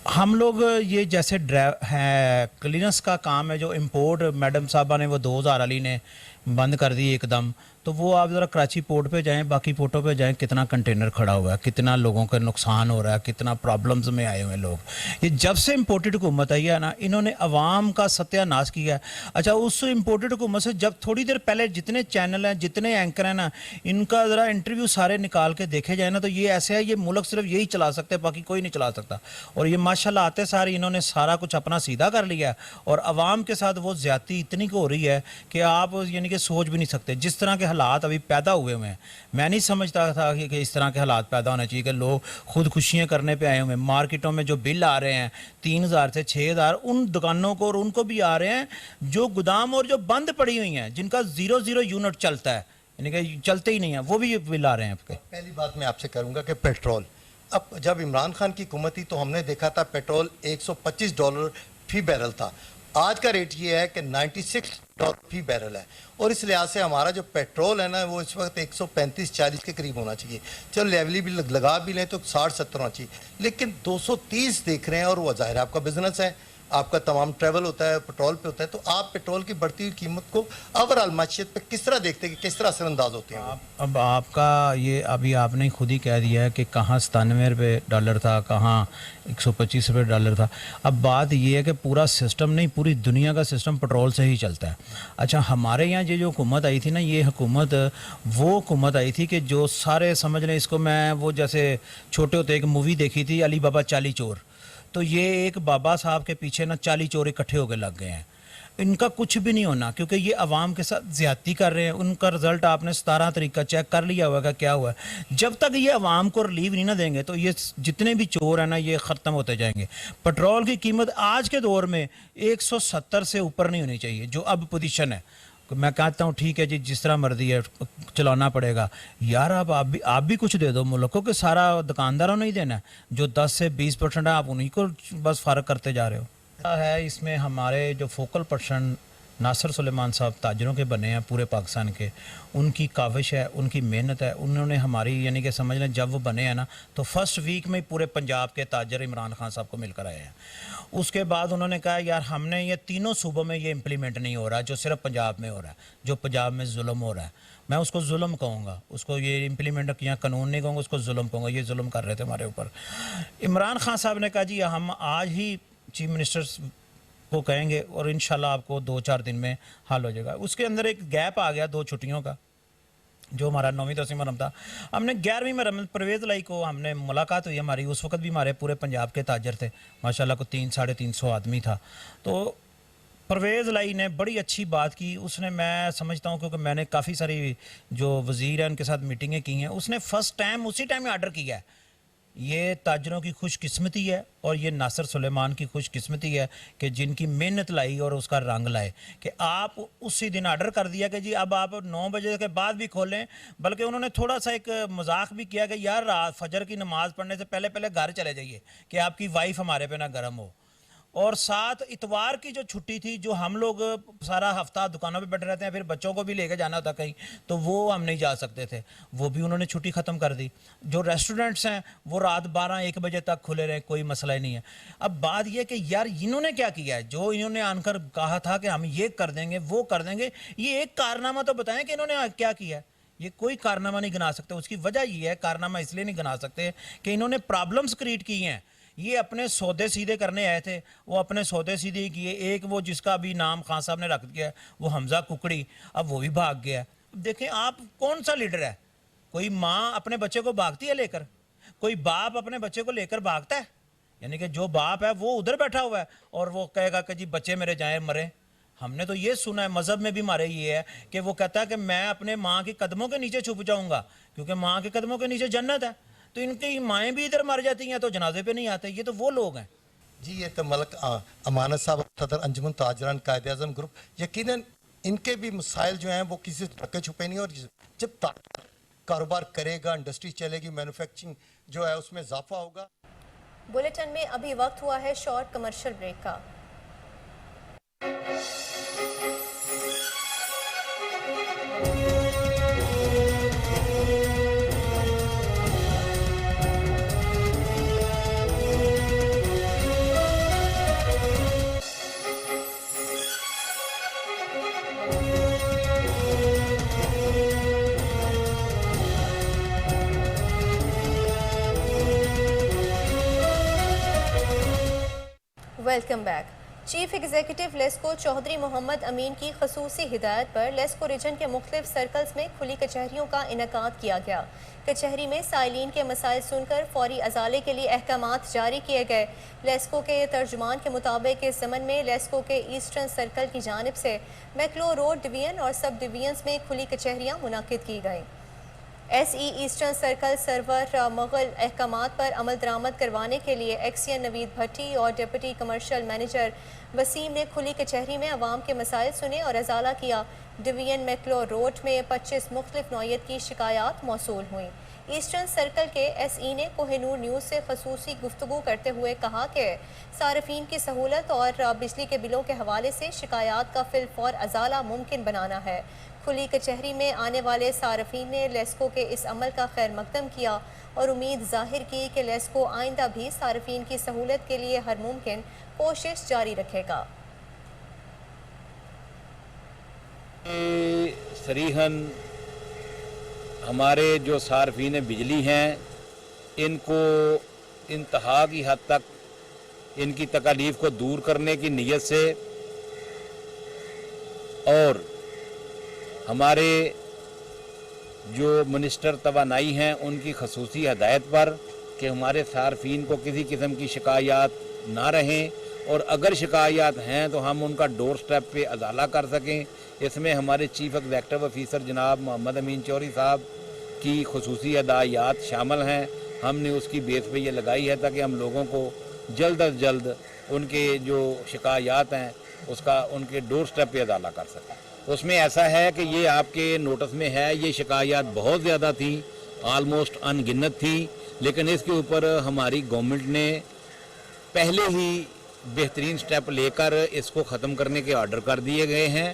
हम लोग ये जैसे हैं क्लीनर्स का काम है, जो इंपोर्ट मैडम साहबा ने वो 2000 वाली ने बंद कर दी एकदम, तो वो आप ज़रा कराची पोर्ट पे जाएं, बाकी पोर्टों पे जाएं, कितना कंटेनर खड़ा हुआ है, कितना लोगों का नुकसान हो रहा है, कितना प्रॉब्लम्स में आए हुए हैं लोग। ये जब से इम्पोर्टेड हुकूमत आई है ना, इन्होंने अवाम का सत्यानाश किया है। अच्छा, उस इम्पोर्टेड हुकूमत से जब थोड़ी देर पहले जितने चैनल हैं, जितने एंकर हैं ना, इनका ज़रा इंटरव्यू सारे निकाल के देखे जाए ना, तो ये ऐसे है, ये मुल्क सिर्फ यही चला सकते हैं, बाकी कोई नहीं चला सकता। और ये माशाल्लाह आते सारे इन्होंने सारा कुछ अपना सीधा कर लिया है, और अवाम के साथ वो ज़्यादती इतनी हो रही है कि आप यानी कि सोच भी नहीं सकते। जिस तरह के हालात अभी पैदा हुए हुए हैं, मैं नहीं समझता था कि इस तरह के हालात पैदा होने चाहिए कि लोग खुदकुशियाँ करने पे आए हुए हैं। मार्केटों में जो बिल आ रहे हैं 3000 से 6000, उन दुकानों को और उनको भी आ रहे हैं जो गोदाम और जो बंद पड़ी हुई हैं, जिनका 0 यूनिट चलता है, यानी कि चलते ही नहीं है, वो भी बिल आ रहे हैं आपके। पहली बात मैं आपसे करूँगा कि पेट्रोल, अब जब इमरान खान की हुकूमत थी तो हमने देखा था पेट्रोल $125 फी बैरल था। आज का रेट ये है कि $96 फी बैरल है, और इस लिहाज से हमारा जो पेट्रोल है ना वो इस वक्त 135-40 के करीब होना चाहिए। चलो लेवली भी लगा भी लें तो 60-70 होना चाहिए, लेकिन 230 देख रहे हैं, और वो ज़ाहिर है आपका बिजनेस है, आपका तमाम ट्रैवल होता है, पेट्रोल पे होता है, तो आप पेट्रोल की बढ़ती हुई कीमत को ओवरऑल माशियत पे किस तरह देखते हैं कि किस तरह असरअंदाज होते हैं? अब आपका ये अभी आपने खुद ही कह दिया है कि कहाँ $97 था, कहाँ $125 था। अब बात ये है कि पूरा सिस्टम नहीं, पूरी दुनिया का सिस्टम पेट्रोल से ही चलता है। अच्छा, हमारे यहाँ ये जो हुकूमत आई थी ना, ये हुकूमत वो हुकूमत आई थी कि जो सारे समझ लें इसको, मैं वो जैसे छोटे होते एक मूवी देखी थी अली बाबा चाली चोर, तो ये एक बाबा साहब के पीछे ना 40 चोर इकट्ठे होकर लग गए हैं। इनका कुछ भी नहीं होना, क्योंकि ये अवाम के साथ ज़्यादती कर रहे हैं। उनका रिज़ल्ट आपने 17 तरीका चेक कर लिया होगा क्या हुआ है। जब तक ये अवाम को रिलीव नहीं ना देंगे तो ये जितने भी चोर हैं ना ये ख़त्म होते जाएंगे। पेट्रोल की कीमत आज के दौर में 170 से ऊपर नहीं होनी चाहिए, जो अब पोजीशन है। मैं कहता हूँ ठीक है जी, जिस तरह मर्जी है चलाना पड़ेगा यार। आप भी कुछ दे दो मुल्क को, कि सारा दुकानदारों ने ही देना है। जो 10 से 20% है आप उन्हीं को बस फ़र्क करते जा रहे हो। है इसमें हमारे जो फोकल पर्सन नासिर सुलेमान साहब ताजरों के बने हैं पूरे पाकिस्तान के, उनकी काविश है, उनकी मेहनत है। उन्होंने हमारी यानी कि समझ लें जब वो बने हैं ना तो फर्स्ट वीक में पूरे पंजाब के ताजर इमरान खान साहब को मिलकर आए हैं। उसके बाद उन्होंने कहा यार हमने ये तीनों सूबों में ये इम्प्लीमेंट नहीं हो रहा जो सिर्फ पंजाब में हो रहा है, जो पंजाब में जुल्म हो रहा है। मैं उसको जुल्म कहूँगा, उसको ये इम्प्लीमेंट किया कानून नहीं कहूँगा, उसको जुल्म कहूँगा। ये जुल्म कर रहे थे हमारे ऊपर। इमरान खान साहब ने कहा जी हम आज ही चीफ मिनिस्टर्स को कहेंगे और इंशाल्लाह आपको 2-4 दिन में हल हो जाएगा। उसके अंदर एक गैप आ गया 2 छुट्टियों का, जो हमारा 9वीं 10वीं मुहर्रम था। हमने 11वीं मुहर्रम परवेज़ लाई को हमने मुलाकात हुई हमारी। उस वक्त भी हमारे पूरे पंजाब के ताजर थे माशाल्लाह को 300-350 आदमी था। तो परवेज़ लाई ने बड़ी अच्छी बात की। उसने, मैं समझता हूँ क्योंकि मैंने काफ़ी सारी जो वज़ीर हैं उनके साथ मीटिंगें की हैं, उसने फ़र्स्ट टाइम उसी टाइम में आर्डर किया है। ये ताजरों की खुशकिस्मती है और ये नासिर सुलेमान की खुशकिस्मती है कि जिनकी मेहनत लाई और उसका रंग लाए, कि आप उसी दिन आर्डर कर दिया कि जी अब आप 9 बजे के बाद भी खोलें। बल्कि उन्होंने थोड़ा सा एक मजाक भी किया कि यार रात फजर की नमाज़ पढ़ने से पहले पहले घर चले जाइए कि आपकी वाइफ हमारे पे ना गर्म हो। और साथ इतवार की जो छुट्टी थी, जो हम लोग सारा हफ्ता दुकानों पे बैठे रहते हैं, फिर बच्चों को भी लेकर जाना होता कहीं, तो वो हम नहीं जा सकते थे, वो भी उन्होंने छुट्टी ख़त्म कर दी। जो रेस्टोरेंट्स हैं वो रात 12-1 बजे तक खुले रहे, कोई मसला ही नहीं है। अब बात यह कि यार इन्होंने क्या किया है, जो इन्होंने आनकर कहा था कि हम ये कर देंगे वो कर देंगे, ये एक कारनामा तो बताएं कि इन्होंने क्या किया है। ये कोई कारनामा नहीं गिना सकते। उसकी वजह ये है, कारनामा इसलिए नहीं गिना सकते कि इन्होंने प्रॉब्लम्स क्रिएट की हैं। ये अपने सौदे सीधे करने आए थे, वो अपने सौदे सीधे ही किए। एक वो जिसका भी नाम खान साहब ने रख दिया है वो हमजा कुकड़ी, अब वो भी भाग गया। देखें आप कौन सा लीडर है। कोई माँ अपने बच्चे को भागती है लेकर, कोई बाप अपने बच्चे को लेकर भागता है। यानी कि जो बाप है वो उधर बैठा हुआ है और वो कहेगा कि जी बच्चे मेरे जाए मरे। हमने तो ये सुना है, मज़हब में भी हमारे ये है कि वो कहता है कि मैं अपने माँ के कदमों के नीचे छुप जाऊँगा, क्योंकि माँ के कदमों के नीचे जन्नत है। तो इनकी माएँ भी इधर मर जाती हैं तो जनाजे पे नहीं आते। ये तो वो लोग हैं जी। ये तो मलक अमानत साहब सदर अंजुमन ताजरान कायद आज़म ग्रुप, यकीनन इनके भी मसाइल जो हैं वो किसी ढके छुपे नहीं। और जब कारोबार करेगा, इंडस्ट्री चलेगी, मैन्युफैक्चरिंग जो है उसमें इजाफा होगा। बुलेटिन में अभी वक्त हुआ है शॉर्ट कमर्शियल ब्रेक का। Welcome back. Chief executive LESCO Chaudhry Mohammad Amin की खसूसी हिदायत पर लेस्को रीजन के मुख्तलिफ सर्कल्स में खुली कचहरियों का इनेकाद किया गया। कचहरी में साइलिन के मसाइल सुनकर फौरी अजाले के लिए अहकामात जारी किए गए। लेस्को के तर्जुमान के मुताबिक इस ज़मन में लेस्को के ईस्टर्न सर्कल की जानिब से मैक्लो रोड डिवीजन और सब डिवीजन्स में खुली कचहरियाँ मुनाकिद की गईं। SE eastern circle Sarwar Mughal अहकामात पर अमल दरामद करवाने के लिए एक्सियन नवीद भट्टी और डिप्टी कमर्शियल मैनेजर وسیم نے کھلی کچہری میں عوام کے مسائل سنے اور ازالہ کیا۔ ڈوین میکلو روڈ میں 25 مختلف نوعیت کی شکایات موصول ہوئیں۔ ایسٹرن سرکل کے ایس ای نے کوہ نور نیوز سے خصوصی گفتگو کرتے ہوئے کہا کہ صارفین کی سہولت اور بجلی کے بلوں کے حوالے سے شکایات کا فی الفور ازالہ ممکن بنانا ہے۔ کھلی کچہری میں آنے والے صارفین نے لیسکو کے اس عمل کا خیر مقدم کیا اور امید ظاہر کی کہ لیسکو آئندہ بھی صارفین کی سہولت کے لیے ہر ممکن کوشش جاری رکھے گا۔ صریحاً ہمارے جو صارفین بجلی ہیں ان کو انتہا کی حد تک ان کی تکالیف کو دور کرنے کی نیت سے اور ہمارے جو منسٹر توانائی ہیں ان کی خصوصی ہدایت پر کہ ہمارے صارفین کو کسی قسم کی شکایات نہ رہیں اور اگر شکایات ہیں تو ہم ان کا ڈور سٹیپ پہ ازالہ کر سکیں۔ اس میں ہمارے چیف ایگزیکٹو آفیسر جناب محمد امین چوہری صاحب کی خصوصی ہدایات شامل ہیں۔ ہم نے اس کی بیس پہ یہ لگائی ہے تاکہ ہم لوگوں کو جلد از جلد ان کے جو شکایات ہیں اس کا ان کے ڈور سٹیپ پہ ازالہ کر سکیں۔ اس میں ایسا ہے کہ یہ آپ کے نوٹس میں ہے، یہ شکایات بہت زیادہ تھیں، آلموسٹ ان گنت تھیں، لیکن اس کے اوپر ہماری گورنمنٹ نے پہلے ہی بہترین سٹیپ لے کر اس کو ختم کرنے کے آرڈر کر دیے گئے ہیں۔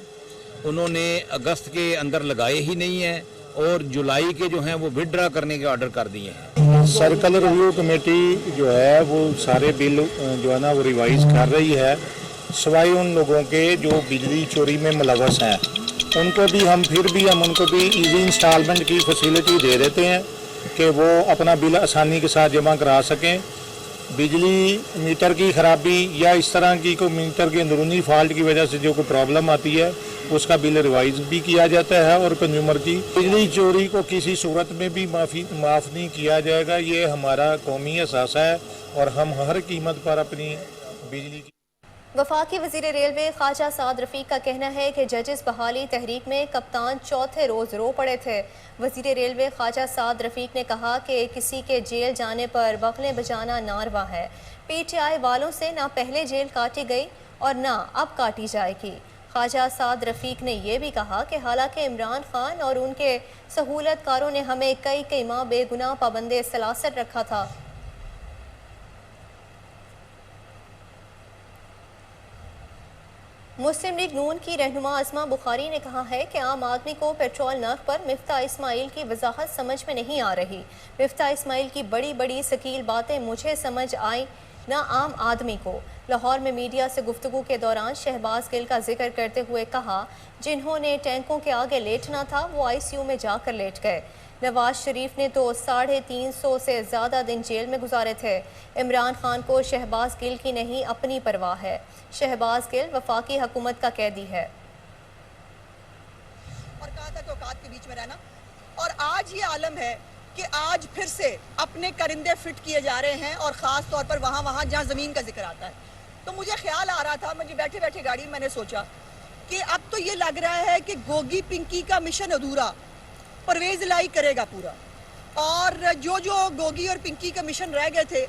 انہوں نے اگست کے اندر لگائے ہی نہیں ہیں اور جولائی کے جو ہیں وہ وڈرا کرنے کے آرڈر کر دیے ہیں۔ سرکل ریویو کمیٹی جو ہے وہ سارے بل جو ہے نا وہ ریوائز کر رہی ہے، سوائے ان لوگوں کے جو بجلی چوری میں ملوث ہیں ان کو بھی ہم ان کو بھی ایزی انسٹالمنٹ کی فیسلٹی دے دیتے ہیں کہ وہ اپنا بل آسانی کے ساتھ جمع کرا سکیں۔ بجلی میٹر کی خرابی یا اس طرح کی کوئی میٹر کے اندرونی فالٹ کی وجہ سے جو کوئی پرابلم آتی ہے اس کا بل ریوائز بھی کیا جاتا ہے اور کنزیومر کی بجلی چوری کو کسی صورت میں بھی معاف نہیں کیا جائے گا۔ یہ ہمارا قومی اثاثہ ہے اور ہم ہر قیمت پر اپنی بجلی کی وفاقی وزیر ریلوے خواجہ سعد رفیق کا کہنا ہے کہ ججز بحالی تحریک میں کپتان چوتھے روز رو پڑے تھے۔ وزیر ریلوے خواجہ سعد رفیق نے کہا کہ کسی کے جیل جانے پر بغلیں بجانا ناروا ہے۔ پی ٹی آئی والوں سے نہ پہلے جیل کاٹی گئی اور نہ اب کاٹی جائے گی۔ خواجہ سعد رفیق نے یہ بھی کہا کہ حالانکہ عمران خان اور ان کے سہولت کاروں نے ہمیں کئی ماہ بے گناہ پابند سلاسل رکھا تھا، مسلم لیگ نون کی رہنما اسما بخاری نے کہا ہے کہ عام آدمی کو پیٹرول نرخ پر مفتاح اسماعیل کی وضاحت سمجھ میں نہیں آ رہی۔ مفتاح اسماعیل کی بڑی ثقیل باتیں مجھے سمجھ آئیں نہ عام آدمی کو۔ لاہور میں میڈیا سے گفتگو کے دوران شہباز گل کا ذکر کرتے ہوئے کہا جنہوں نے ٹینکوں کے آگے لیٹنا تھا وہ آئی سی یو میں جا کر لیٹ گئے۔ نواز شریف نے تو 350 سے زیادہ دن جیل میں گزارے تھے۔ عمران خان کو شہباز گل کی نہیں اپنی پرواہ ہے۔ شہباز گل وفاقی حکومت کا قیدی ہے۔ اور کہا تھا کہ اوقات کے بیچ میں رہنا، اور آج یہ عالم ہے کہ آج پھر سے اپنے کرندے فٹ کیے جا رہے ہیں، اور خاص طور پر وہاں جہاں زمین کا ذکر آتا ہے۔ تو مجھے خیال آ رہا تھا، مجھے بیٹھے گاڑی میں نے سوچا کہ اب تو یہ لگ رہا ہے کہ گوگی پنکی کا مشن ادھورا پرویز الہی کرے گا پورا، اور جو گوگی اور پنکی کا مشن رہ گئے تھے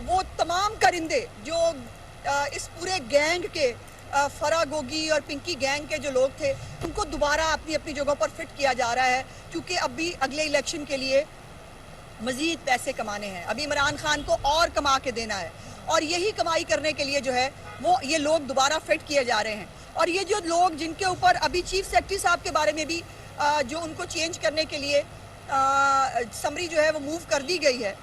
وہ تمام کرندے جو اس پورے گینگ کے فرا گوگی اور پنکی گینگ کے جو لوگ تھے ان کو دوبارہ اپنی جگہوں پر فٹ کیا جا رہا ہے، کیونکہ اب بھی اگلے الیکشن کے لیے مزید پیسے کمانے ہیں، ابھی عمران خان کو اور کما کے دینا ہے، اور یہی کمائی کرنے کے لیے جو ہے وہ یہ لوگ دوبارہ فٹ کیے جا رہے ہیں۔ اور یہ جو لوگ جن کے اوپر ابھی چیف سیکرٹری صاحب کے بارے میں بھی جو ان کو چینج کرنے کے لیے سمری جو ہے وہ موو کر دی گئی ہے،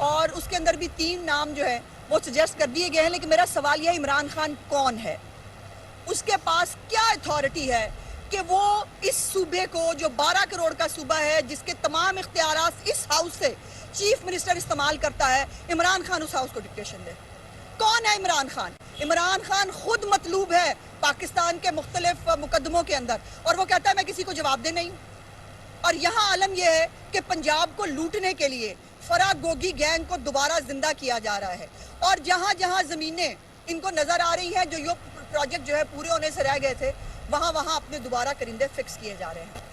اور اس کے اندر بھی 3 نام جو ہے وہ سجیسٹ کر دیے گئے ہیں، لیکن میرا سوال یہ عمران خان کون ہے، اس کے پاس کیا اتھارٹی ہے کہ وہ اس صوبے کو جو 12 کروڑ کا صوبہ ہے جس کے تمام اختیارات اس ہاؤس سے چیف منسٹر استعمال کرتا ہے، عمران خان اس ہاؤس کو ڈکٹیشن دے۔ کون ہے عمران خان؟ عمران خان خود مطلوب ہے پاکستان کے مختلف مقدموں کے اندر، اور وہ کہتا ہے میں کسی کو جواب دے نہیں۔ اور یہاں عالم یہ ہے کہ پنجاب کو لوٹنے کے لیے فرا گوگی گینگ کو دوبارہ زندہ کیا جا رہا ہے، اور جہاں زمینیں ان کو نظر آ رہی ہیں جو یہ پروجیکٹ جو ہے پورے ہونے سے رہ گئے تھے وہاں اپنے دوبارہ کرندے فکس کیے جا رہے ہیں۔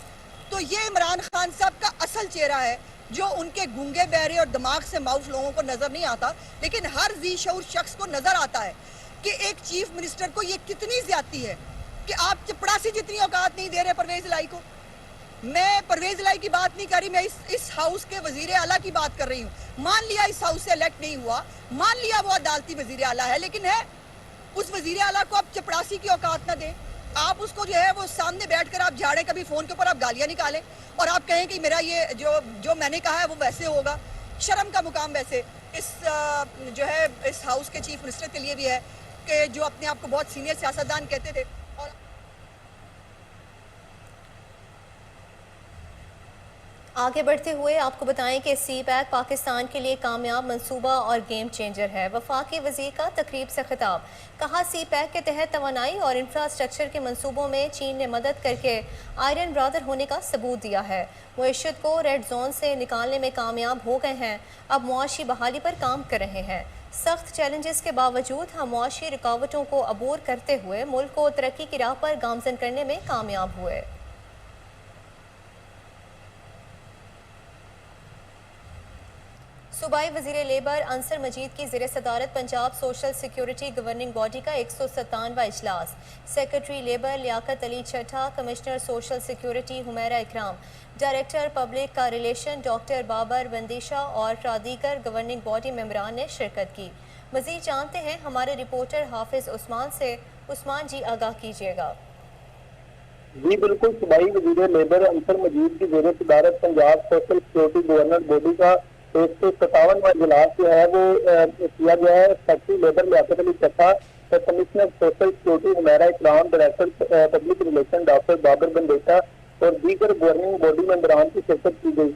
تو یہ عمران خان صاحب کا اصل چہرہ ہے جو ان کے گونگے بہرے اور دماغ سے معاف لوگوں کو نظر نہیں آتا، لیکن ہر ذی شعور شخص کو نظر آتا ہے کہ ایک چیف منسٹر کو یہ کتنی زیادتی ہے کہ آپ چپڑاسی جتنی اوقات نہیں دے رہے پرویز الہی کو. میں پرویز الہی کی بات نہیں کر رہی, میں اس ہاؤس کے وزیر اعلیٰ کی بات کر رہی ہوں. مان لیا اس ہاؤس سے الیکٹ نہیں ہوا, مان لیا وہ عدالتی وزیر اعلیٰ ہے, لیکن ہے اس وزیر اعلیٰ کو آپ چپڑاسی کی اوقات نہ دیں. آپ اس کو جو ہے وہ سامنے بیٹھ کر آپ جھاڑیں, کبھی فون کے اوپر آپ گالیاں نکالیں اور آپ کہیں کہ میرا یہ جو میں نے کہا ہے وہ ویسے ہوگا. شرم کا مقام ویسے جو ہے اس ہاؤس کے چیف منسٹر کے لیے بھی ہے کہ جو اپنے آپ کو بہت سینئر سیاستدان کہتے تھے. اور آگے بڑھتے ہوئے آپ کو بتائیں کہ سی پیک پاکستان کے لیے کامیاب منصوبہ اور گیم چینجر ہے. وفاقی وزیر کا تقریب سے خطاب, کہا سی پیک کے تحت توانائی اور انفراسٹرکچر کے منصوبوں میں چین نے مدد کر کے آئرن برادر ہونے کا ثبوت دیا ہے. معیشت کو ریڈ زون سے نکالنے میں کامیاب ہو گئے ہیں, اب معاشی بحالی پر کام کر رہے ہیں. سخت چیلنجز کے باوجود ہم معاشی رکاوٹوں کو عبور کرتے ہوئے ملک کو ترقی کی راہ پر گامزن کرنے میں کامیاب ہوئے. صوبائی وزیر لیبر انصر مجید کی زیر صدارت Punjab social security governing body کا 197واں اجلاس. Secretary labour Liaquat Ali Chattha, commissioner social security Humaira Ikram, director public کا ریلیشن ڈاکٹر بابر بندیشہ اور دیگر گورننگ باڈی ممبران نے شرکت کی. مزید جانتے ہیں ہمارے رپورٹر حافظ عثمان سے. عثمان جی, آگاہ کیجیے گا. جی بالکل, صوبائی وزیر لیبر انصر مجید کی زیر صدارت Punjab social security governing body کا 157واں اجلاس جو ہے وہ کیا گیا ہے. Secretary labour Liaquat Ali Chattha, commissioner social security Humaira Ikram, director public relation doctor Babar Bandesha اور دیگر گورننگ باڈی ممبران کی شرکت کی گئی.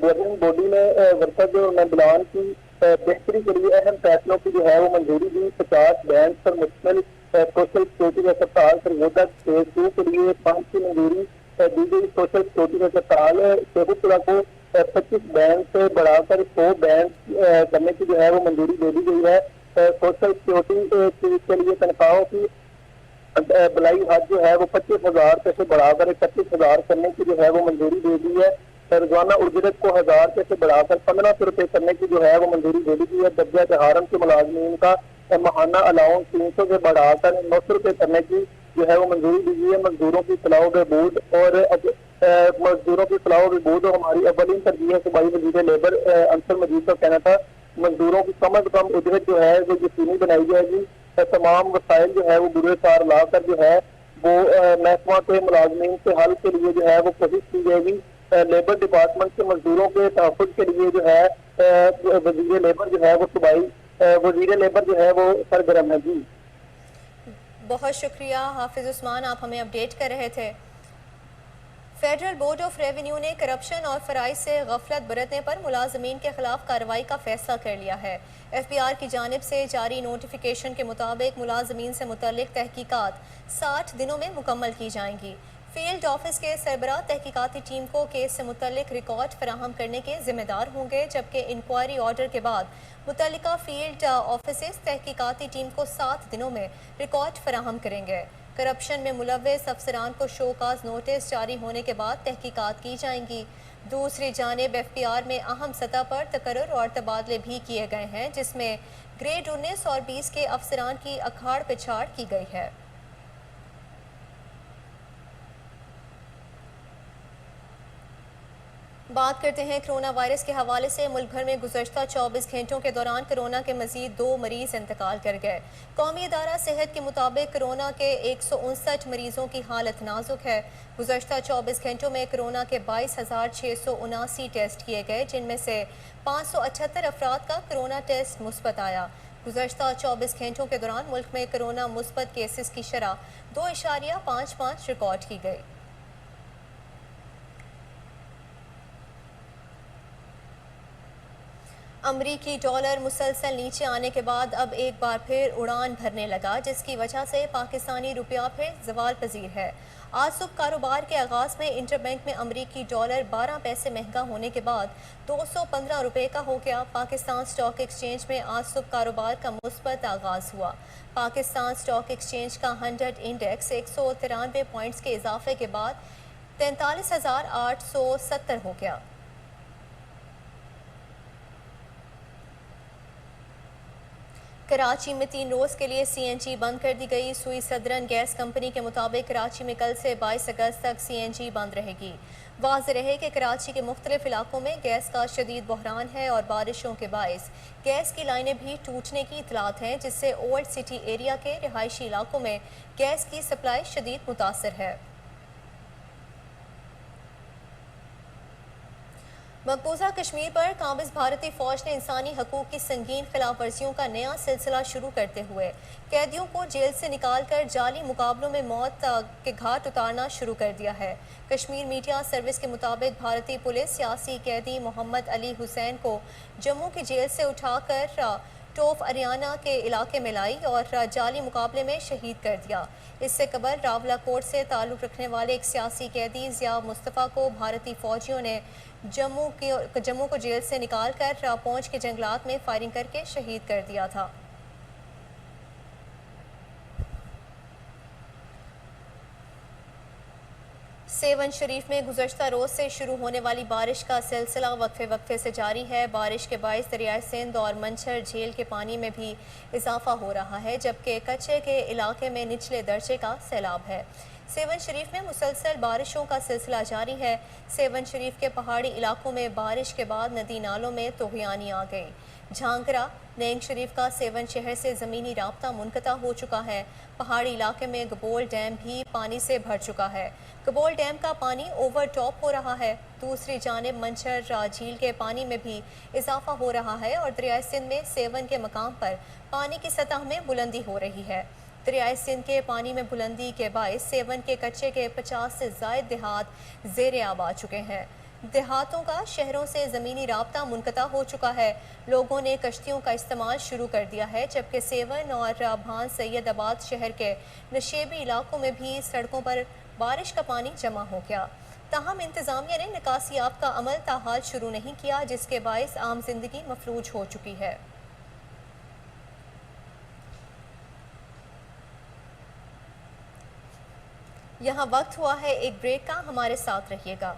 گورننگ باڈی نے ورکر ممبران کی بہتری کے لیے اہم فیصلوں کی جو ہے وہ منظوری دی. 50 بینچ پر مشتمل سوشل سیکیورٹی ہسپتال سرگودا فیز 2 کے لیے 5 کی منظوری دی گئی. سوشل سیکیورٹی ہسپتال شیخوپورہ کو 25 بینچ سے بڑھا کر 100 بینچ کرنے کی جو ہے وہ منظوری دے دی گئی ہے. سوشل سیکیورٹی کے لیے تنخواہوں کی بلائی حد جو ہے وہ 25,000 روپے سے بڑھا کر 31,000 کرنے کی جو ہے وہ منظوری دے دی ہے. روزانہ اجرت کو 1,000 روپے سے بڑھا کر 1,500 روپے کرنے کی جو ہے وہ منظوری دے دی ہے. درجہ چہارم کے ملازمین کا ماہانہ الاؤنس 300 سے بڑھا کر 900 روپے کرنے کی جو ہے وہ منظوری دی گئی ہے. مزدوروں کی فلاح و بہبود ہماری اولین ترجیح ہے. صوبائی وزیر لیبر انصر مجید کا کہنا تھا مزدوروں کی کم از کم اجرت جو ہے وہ یقینی بنائی جائے گی. تمام وسائل جو ہے وہ برے کار لا کر جو ہے وہ محکمہ کے ملازمین کے حل کے لیے جو ہے وہ کوشش کی جائے گی. لیبر ڈپارٹمنٹ کے مزدوروں کے تحفظ کے لیے جو ہے وزیر لیبر جو ہے وہ صوبائی وزیر لیبر جو ہے وہ سرگرم ہے. جی بہت شکریہ حافظ عثمان, آپ ہمیں اپڈیٹ کر رہے تھے. فیڈرل بورڈ آف ریونیو نے کرپشن اور فرائض سے غفلت برتنے پر ملازمین کے خلاف کارروائی کا فیصلہ کر لیا ہے. ایف بی آر کی جانب سے جاری نوٹیفیکیشن کے مطابق ملازمین سے متعلق تحقیقات 60 دنوں میں مکمل کی جائیں گی. فیلڈ آفس کے سربراہ تحقیقاتی ٹیم کو کیس سے متعلق ریکارڈ فراہم کرنے کے ذمہ دار ہوں گے, جبکہ انکوائری آرڈر کے بعد متعلقہ فیلڈ آفیسز تحقیقاتی ٹیم کو 7 دنوں میں ریکارڈ فراہم کریں گے. کرپشن میں ملوث افسران کو شوکاز نوٹس جاری ہونے کے بعد تحقیقات کی جائیں گی. دوسری جانب ایف پی آر میں اہم سطح پر تقرر اور تبادلے بھی کیے گئے ہیں, جس میں گریڈ 19 اور 20 کے افسران کی اکھاڑ پچھاڑ کی گئی ہے. بات کرتے ہیں کرونا وائرس کے حوالے سے. ملک بھر میں گزشتہ 24 گھنٹوں کے دوران کرونا کے مزید 2 مریض انتقال کر گئے. قومی ادارہ صحت کے مطابق کرونا کے 159 مریضوں کی حالت نازک ہے. گزشتہ 24 گھنٹوں میں کرونا کے 22,679 ٹیسٹ کیے گئے, جن میں سے 578 افراد کا کرونا ٹیسٹ مثبت آیا. گزشتہ 24 گھنٹوں کے دوران ملک میں کرونا مثبت کیسز کی شرح 2.55 ریکارڈ کی گئی. امریکی ڈالر مسلسل نیچے آنے کے بعد اب ایک بار پھر اڑان بھرنے لگا, جس کی وجہ سے پاکستانی روپیہ پھر زوال پذیر ہے. آج صبح کاروبار کے آغاز میں انٹر بینک میں امریکی ڈالر 12 پیسے مہنگا ہونے کے بعد 215 روپے کا ہو گیا. پاکستان اسٹاک ایکسچینج میں آج صبح کاروبار کا مثبت آغاز ہوا. پاکستان اسٹاک ایکسچینج کا 100 انڈیکس 193 پوائنٹس کے اضافے کے بعد 43,870 ہو گیا. कराची में 3 रोज़ के लिए CNG बंद कर दी गई। सुई सदरन गैस कंपनी के मुताबिक कराची में कल से 22 अगस्त तक CNG बंद रहेगी। वाज़ेह रहे कि कराची के मुख्तलिफ इलाकों में गैस का शदीद बहरान है और बारिशों के बायस गैस की लाइनें भी टूटने की इतलात हैं, जिससे ओल्ड सिटी एरिया के रिहायशी इलाकों में गैस की सप्लाई शदीद मुतासर है। मकबूजा कश्मीर पर काबिज भारतीय फौज ने इंसानी हकूक की संगीन खिलाफ वर्जियों का नया सिलसिला शुरू करते हुए कैदियों को जेल से निकालकर जाली मुकाबलों में मौत के घाट उतारना शुरू कर दिया है। कश्मीर मीडिया सर्विस के मुताबिक भारतीय पुलिस सियासी कैदी मोहम्मद अली हुसैन को जम्मू की जेल से उठाकर टोफ हरियाणा के इलाके में लाई और जाली मुकाबले में शहीद कर दिया। इससे कबल रावलाकोट से ताल्लुक़ रखने वाले एक सियासी कैदी ज़िया मुस्तफ़ा को भारतीय फौजियों ने जम्मू को जेल से निकालकर पौंछ के जंगलात में फायरिंग करके शहीद कर दिया था। सेवन शरीफ में गुज़श्ता रोज़ से शुरू होने वाली बारिश का सिलसिला वक्फे से जारी है। बारिश के बायस दरियाए सिंध और मंछर झील के पानी में भी इजाफा हो रहा है, जबकि कच्चे के इलाके में निचले दर्जे का सैलाब है। सेवन शरीफ में मुसलसल बारिशों का सिलसिला जारी है। सेवन शरीफ के पहाड़ी इलाकों में बारिश के बाद नदी नालों में तूफ़ानी आ गई। झांगरा नेंग शरीफ का सेवन शहर से ज़मीनी राब्ता मुनक़ता हो चुका है। पहाड़ी इलाके में गबोल डैम भी पानी से भर चुका है। गबोल डैम का पानी ओवर टॉप हो रहा है। दूसरी जानिब मंछर झील के पानी में भी इजाफा हो रहा है और दरियाए सिंध में सेवन के मकाम पर पानी की सतह में बुलंदी हो रही है। दरियाए सिंध के पानी में बुलंदी के बायस सेवन के कच्चे के 50 से ज़ायद देहात ज़ेर आब आ चुके हैं। देहातों का शहरों से ज़मीनी राब्ता मुनक़ता हो चुका है। लोगों ने कश्तियों का इस्तेमाल शुरू कर दिया है, जबकि सेवन और भान सैयदाबाद शहर के नशेबी इलाकों में भी सड़कों पर बारिश का पानी जमा हो गया। ताहम इंतज़ामिया ने निकासियाब का अमल ताहाल शुरू नहीं किया, जिसके बायस आम जिंदगी मफलूज हो चुकी है। यहाँ वक्त हुआ है एक ब्रेक का, हमारे साथ रहिएगा।